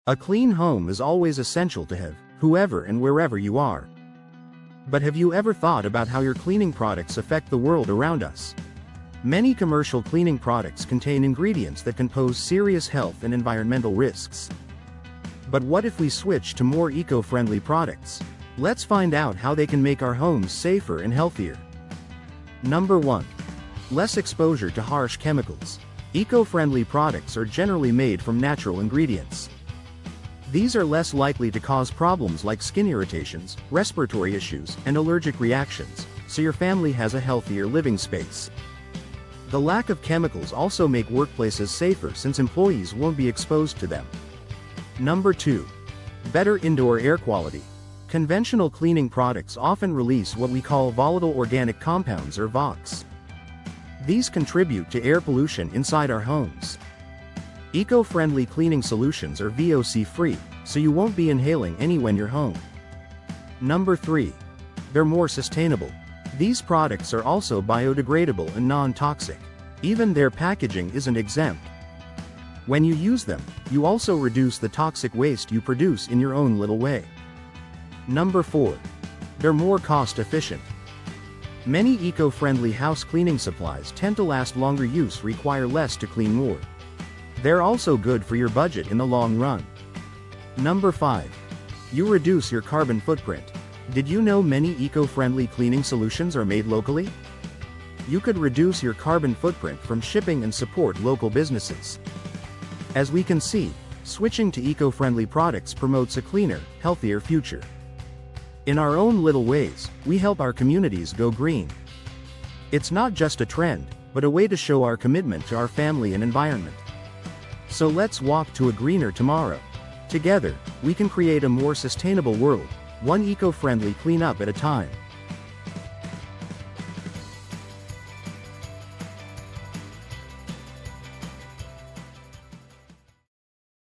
A clean home is always essential to have, whoever and wherever you are. But have you ever thought about how your cleaning products affect the world around us? Many commercial cleaning products contain ingredients that can pose serious health and environmental risks. But what if we switch to more eco-friendly products? Let's find out how they can make our homes safer and healthier. Number 1. Less exposure to harsh chemicals. Eco-friendly products are generally made from natural ingredients. These are less likely to cause problems like skin irritations, respiratory issues, and allergic reactions, so your family has a healthier living space. The lack of chemicals also make workplaces safer since employees won't be exposed to them. Number 2. Better indoor air quality. Conventional cleaning products often release what we call volatile organic compounds or VOCs. These contribute to air pollution inside our homes. Eco-friendly cleaning solutions are VOC-free, so you won't be inhaling any when you're home. Number 3. They're more sustainable. These products are also biodegradable and non-toxic. Even their packaging isn't exempt. When you use them, you also reduce the toxic waste you produce in your own little way. Number 4. They're more cost-efficient. Many eco-friendly house cleaning supplies tend to last longer. Use require less to clean more. They're also good for your budget in the long run. Number 5. You reduce your carbon footprint. Did you know many eco-friendly cleaning solutions are made locally? You could reduce your carbon footprint from shipping and support local businesses. As we can see, switching to eco-friendly products promotes a cleaner, healthier future. In our own little ways, we help our communities go green. It's not just a trend, but a way to show our commitment to our family and environment. So let's walk to a greener tomorrow. Together, we can create a more sustainable world, one eco-friendly cleanup at a time.